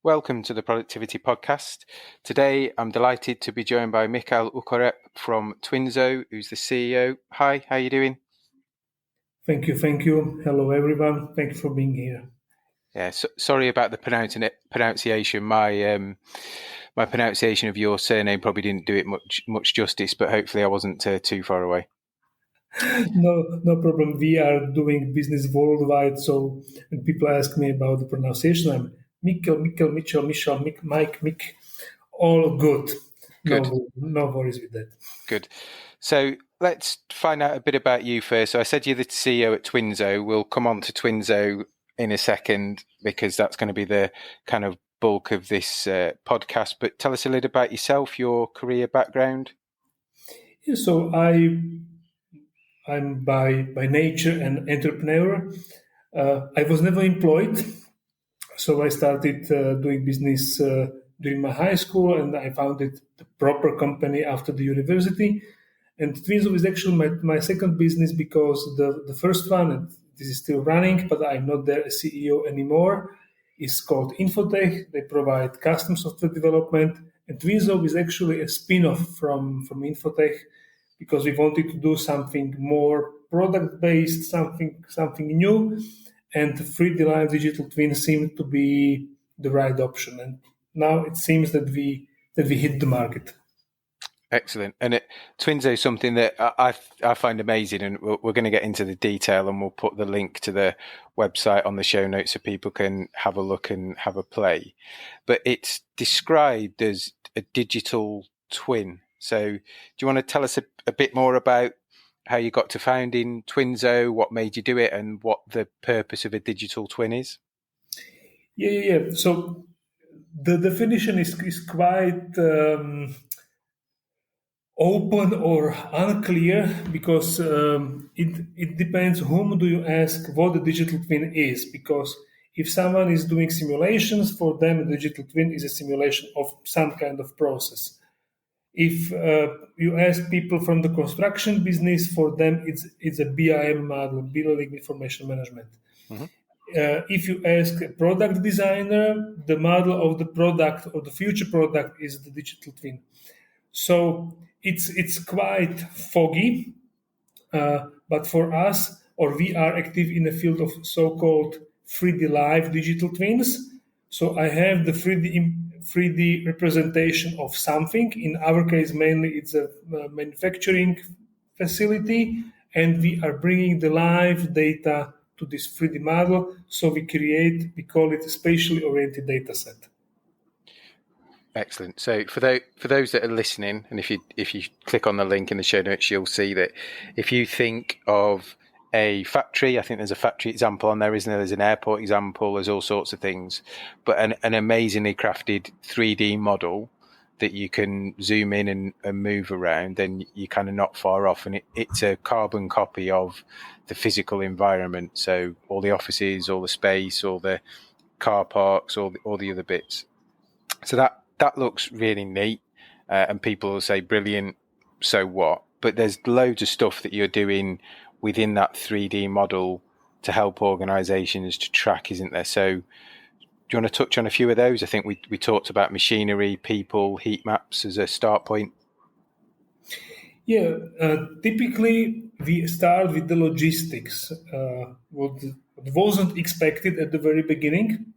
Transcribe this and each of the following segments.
Welcome to the Productivity Podcast. Today, I'm delighted to be joined by Michal Ukorep from Twinzo, who's the CEO. Hi, how are you doing? Thank you. Hello, everyone. Thank you for being here. Yeah, sorry about the pronunciation. My pronunciation of your surname probably didn't do it much justice, but hopefully I wasn't too far away. No problem. We are doing business worldwide, so when people ask me about the pronunciation, I'm Mikkel, Mitchell, Michel, Mike, Mick. All good. Good. No worries with that. Good. So let's find out a bit about you first. So I said you're the CEO at Twinzo. We'll come on to Twinzo in a second because that's going to be the kind of bulk of this podcast. But tell us a little about yourself, your career background. Yeah, so I'm by nature an entrepreneur. I was never employed, so I started doing business during my high school, and I founded the proper company after the university. And Twinzo is actually my second business because the first one, and this is still running, but I'm not their CEO anymore, is called Infotech. They provide custom software development. And Twinzo is actually a spin-off from Infotech because we wanted to do something more product-based, something new. And 3D Live Digital Twin seemed to be the right option. And now it seems that we hit the market. Excellent. And Twinzo is something that I find amazing, and we're going to get into the detail, and we'll put the link to the website on the show notes so people can have a look and have a play. But it's described as a digital twin. So do you want to tell us a bit more about how you got to founding Twinzo, what made you do it, and what the purpose of a digital twin is? Yeah. So the definition is quite open or unclear because it depends whom do you ask what the digital twin is. Because if someone is doing simulations, for them a digital twin is a simulation of some kind of process. If you ask people from the construction business, for them it's a BIM model, Building Information Management. Mm-hmm. If you ask a product designer, the model of the product or the future product is the digital twin. So it's quite foggy, but for us, or we are active in the field of so-called 3D Live digital twins. So I have the 3D representation of something. In our case, mainly it's a manufacturing facility, and we are bringing the live data to this 3D model. So we call it a spatially oriented data set. Excellent. So for those that are listening, and if you click on the link in the show notes, you'll see that if you think of a factory, I think there's a factory example on there, isn't there? There's an airport example, there's all sorts of things, but an amazingly crafted 3D model that you can zoom in and move around, then you're kind of not far off. And it's a carbon copy of the physical environment. So all the offices, all the space, all the car parks, all the other bits. So that looks really neat, and people will say, brilliant, so what? But there's loads of stuff that you're doing within that 3D model to help organizations to track, isn't there? So do you want to touch on a few of those? I think we talked about machinery, people, heat maps as a start point. Yeah, typically we start with the logistics, what wasn't expected at the very beginning,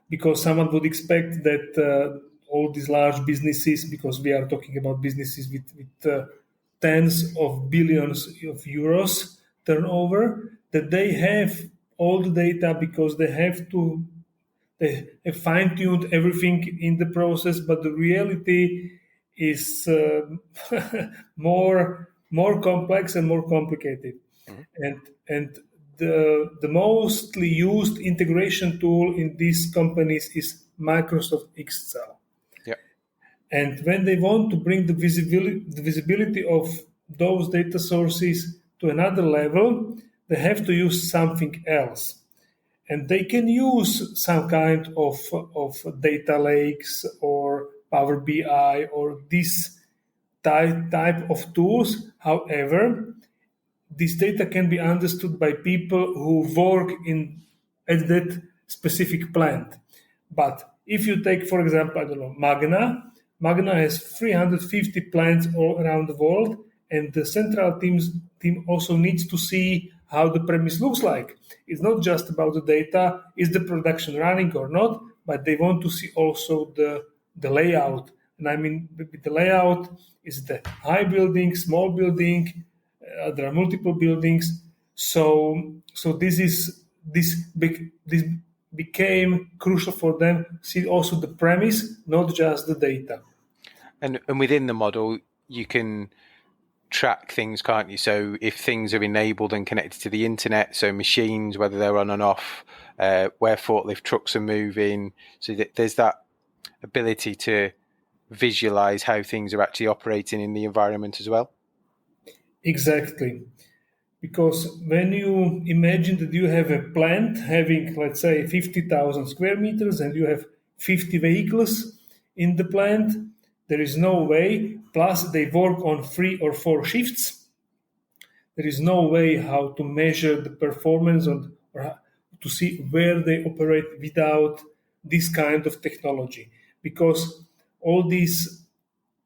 because someone would expect that all these large businesses, because we are talking about businesses with tens of billions of euros turnover, that they have all the data because they have fine-tuned everything in the process, but the reality is more complex and more complicated. Mm-hmm. And the mostly used integration tool in these companies is Microsoft Excel. Yeah. And when they want to bring the visibility of those data sources to another level, they have to use something else. And they can use some kind of data lakes or Power BI or this type of tools. However, this data can be understood by people who work at that specific plant. But if you take, for example, I don't know, Magna has 350 plants all around the world, and the central team also needs to see how the premise looks like. It's not just about the data, is the production running or not, but they want to see also the layout. And I mean, the layout is the high building, small building, there are multiple buildings. So this became crucial for them. See also the premise, not just the data. And within the model, you can track things, can't you? So if things are enabled and connected to the internet, so machines, whether they're on and off, where forklift trucks are moving, so there's that ability to visualize how things are actually operating in the environment as well. Exactly. Because when you imagine that you have a plant having, let's say, 50,000 square meters and you have 50 vehicles in the plant, there is no way, plus they work on 3 or 4 shifts, there is no way how to measure the performance or to see where they operate without this kind of technology. Because all these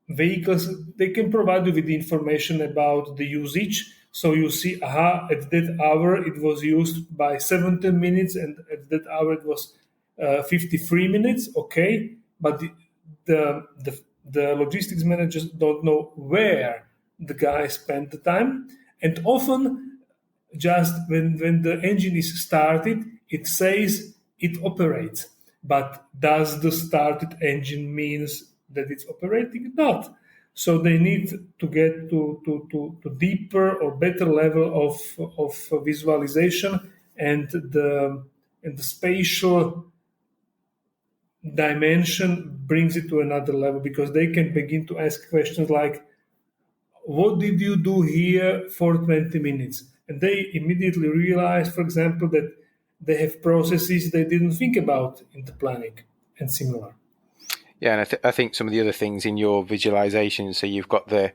vehicles, they can provide you with information about the usage. So you see, at that hour it was used by 17 minutes, and at that hour it was 53 minutes. Okay, but the logistics managers don't know where the guy spent the time, and often just when the engine is started, it says it operates. But does the started engine means that it's operating? Not. So they need to get to deeper or better level of visualization, and the spatial dimension brings it to another level, because they can begin to ask questions like, what did you do here for 20 minutes? And they immediately realize, for example, that they have processes they didn't think about in the planning and similar. Yeah, and I think some of the other things in your visualization, so you've got the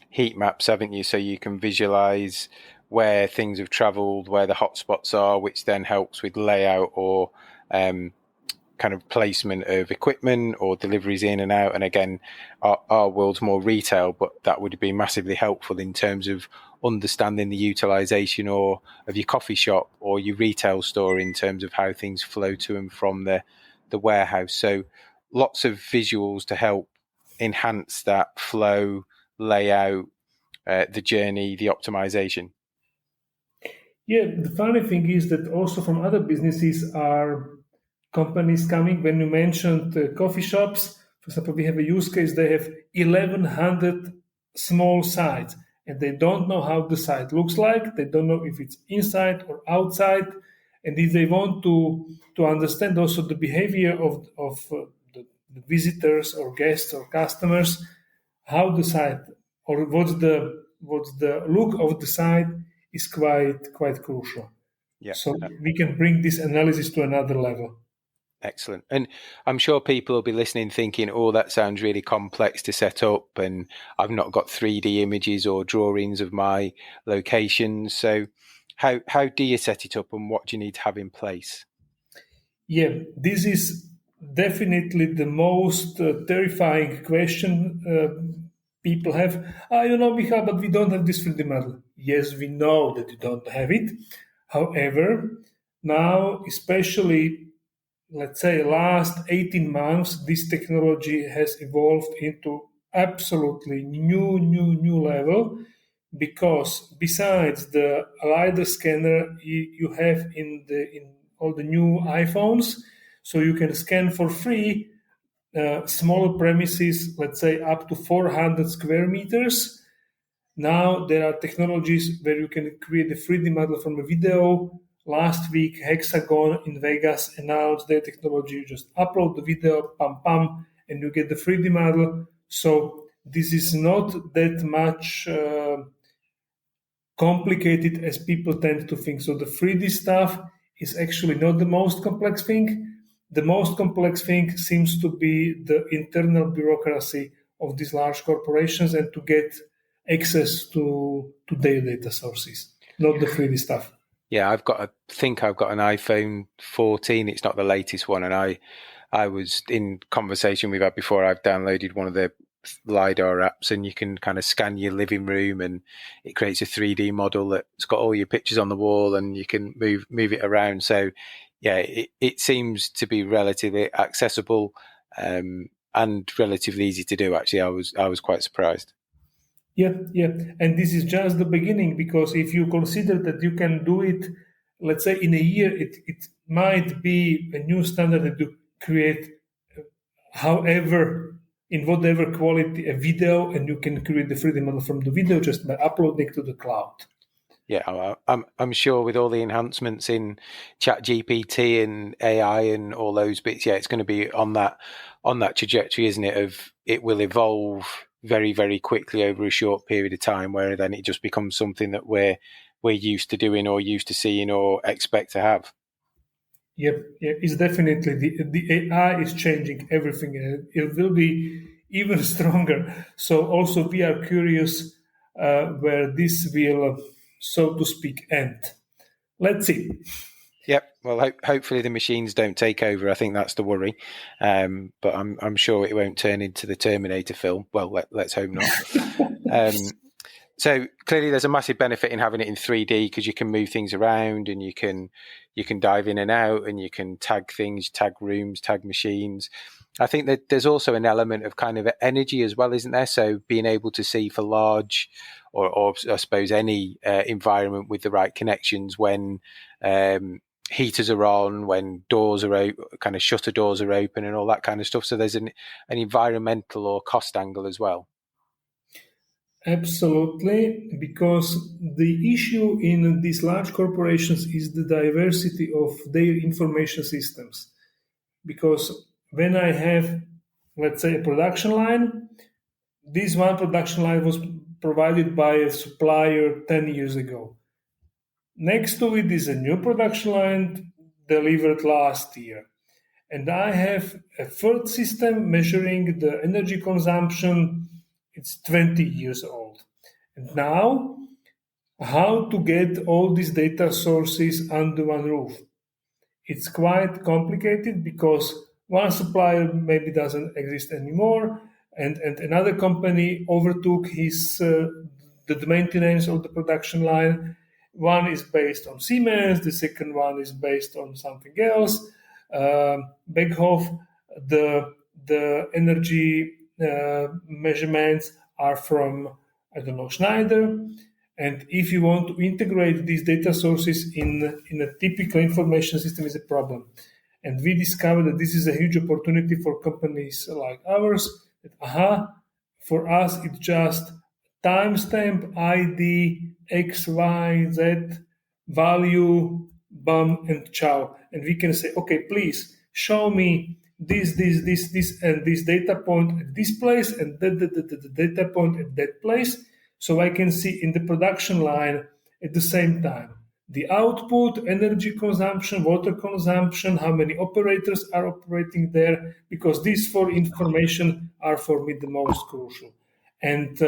heat maps, haven't you? So you can visualize where things have traveled, where the hotspots are, which then helps with layout or kind of placement of equipment or deliveries in and out. And again, our world's more retail, but that would be massively helpful in terms of understanding the utilization or of your coffee shop or your retail store in terms of how things flow to and from the warehouse. So lots of visuals to help enhance that flow, layout, the journey, the optimization. Yeah, the funny thing is that also from other businesses are companies coming. When you mentioned coffee shops, for example, we have a use case, they have 1,100 small sites, and they don't know how the site looks like. They don't know if it's inside or outside. And if they want to understand also the behavior of the visitors or guests or customers, how the site or what's the look of the site is quite crucial. Yeah. So we can bring this analysis to another level. Excellent. And I'm sure people will be listening thinking, oh, that sounds really complex to set up and I've not got 3D images or drawings of my locations. So how do you set it up and what do you need to have in place? Yeah, this is definitely the most terrifying question people have. Michal, but we don't have this 3D model. Yes, we know that you don't have it. However, now, especially, let's say, last 18 months, this technology has evolved into absolutely new level, because besides the LiDAR scanner you have in all the new iPhones, so you can scan for free smaller premises, let's say up to 400 square meters. Now there are technologies where you can create a 3D model from a video. Last week, Hexagon in Vegas announced their technology. You just upload the video, pam, and you get the 3D model. So this is not that much complicated as people tend to think. So the 3D stuff is actually not the most complex thing. The most complex thing seems to be the internal bureaucracy of these large corporations and to get access to their data sources, not the 3D stuff. Yeah, I've got an iPhone 14. It's not the latest one, and I was in conversation we've had before. I've downloaded one of the LiDAR apps, and you can kind of scan your living room, and it creates a 3D model that's got all your pictures on the wall, and you can move it around. So, yeah, it seems to be relatively accessible and relatively easy to do. Actually, I was quite surprised. Yeah, yeah. And this is just the beginning, because if you consider that you can do it, let's say in a year, it might be a new standard that you create, however, in whatever quality, a video, and you can create the 3D model from the video just by uploading to the cloud. Yeah, I'm sure with all the enhancements in ChatGPT and AI and all those bits, yeah, it's going to be on that trajectory, isn't it? Of it will evolve very, very quickly over a short period of time, where then it just becomes something that we're used to doing or used to seeing or expect to have. Yep, yeah, it's definitely the AI is changing everything, and it will be even stronger. So also we are curious where this will, so to speak, end. Let's see. Yep. Well, hopefully the machines don't take over. I think that's the worry. But I'm sure it won't turn into the Terminator film. Well, let's hope not. So clearly, there's a massive benefit in having it in 3D, because you can move things around, and you can dive in and out, and you can tag things, tag rooms, tag machines. I think that there's also an element of kind of energy as well, isn't there? So being able to see for large, or I suppose any environment with the right connections, when heaters are on, when doors are open, kind of shutter doors are open, and all that kind of stuff. So there's an environmental or cost angle as well. Absolutely, because the issue in these large corporations is the diversity of their information systems. Because when I have, let's say, a production line, this one production line was provided by a supplier 10 years ago. Next to it is a new production line delivered last year. And I have a third system measuring the energy consumption. It's 20 years old. And now, how to get all these data sources under one roof? It's quite complicated, because one supplier maybe doesn't exist anymore, and another company overtook the maintenance of the production line. One is based on Siemens, the second one is based on something else. Beckhoff, the energy measurements are from, I don't know, Schneider. And if you want to integrate these data sources in a typical information system, is a problem. And we discovered that this is a huge opportunity for companies like ours. That, for us, it's just timestamp, ID, X, Y, Z, value, bum, and ciao. And we can say, okay, please show me this, and this data point at this place, and the data point at that place. So I can see in the production line at the same time the output, energy consumption, water consumption, how many operators are operating there, because these four information are for me the most crucial. And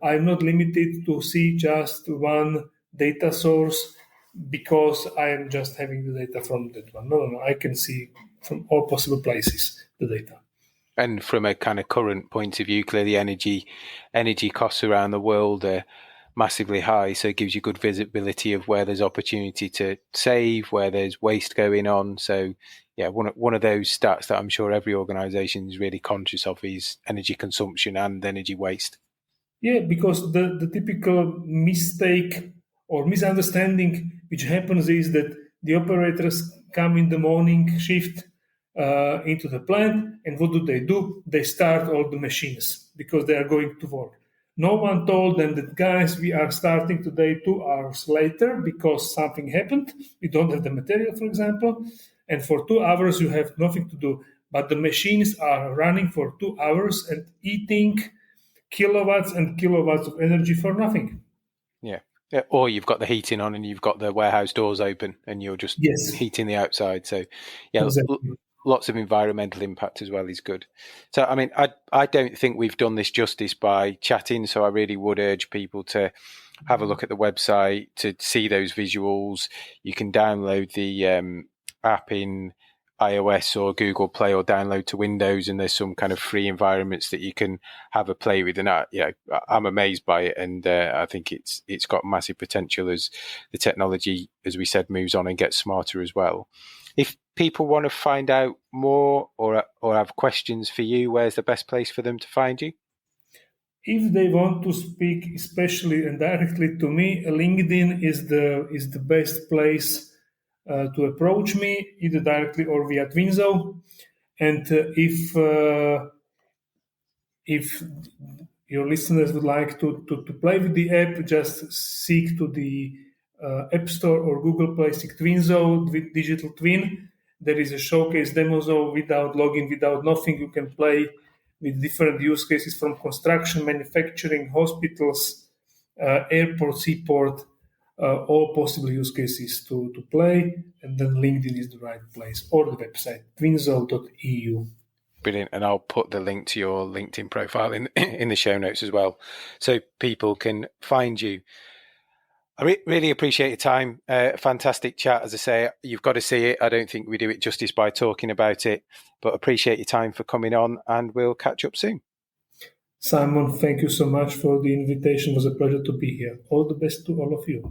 I'm not limited to see just one data source because I am just having the data from that one. No, I can see from all possible places the data. And from a kind of current point of view, clearly energy costs around the world are massively high, so it gives you good visibility of where there's opportunity to save, where there's waste going on. So yeah, one of those stats that I'm sure every organization is really conscious of is energy consumption and energy waste. Yeah, because the typical mistake or misunderstanding which happens is that the operators come in the morning shift into the plant, and what do? They start all the machines because they are going to work. No one told them that, guys, we are starting today 2 hours later because something happened. We don't have the material, for example, and for 2 hours you have nothing to do. But the machines are running for 2 hours and eating kilowatts and kilowatts of energy for nothing. Yeah. Or you've got the heating on and you've got the warehouse doors open and you're just heating the outside. So yeah, exactly. Lots of environmental impact as well is good. So, I mean, I don't think we've done this justice by chatting. So I really would urge people to have a look at the website to see those visuals. You can download the app in iOS or Google Play or download to Windows, and there's some kind of free environments that you can have a play with. And I'm amazed by it, and I think it's got massive potential as the technology, as we said, moves on and gets smarter as well. If people want to find out more or have questions for you, where's the best place for them to find you? If they want to speak especially and directly to me, LinkedIn is the best place to approach me, either directly or via Twinzo. And if your listeners would like to play with the app, just seek to the App Store or Google Play, seek Twinzo with Digital Twin. There is a showcase demo zone without login, without nothing. You can play with different use cases from construction, manufacturing, hospitals, airport, seaport, all possible use cases to play. And then LinkedIn is the right place, or the website, twinzo.eu. Brilliant. And I'll put the link to your LinkedIn profile in the show notes as well, so people can find you. I really appreciate your time. Fantastic chat. As I say, you've got to see it. I don't think we do it justice by talking about it, but appreciate your time for coming on, and we'll catch up soon. Simon, thank you so much for the invitation. It was a pleasure to be here. All the best to all of you.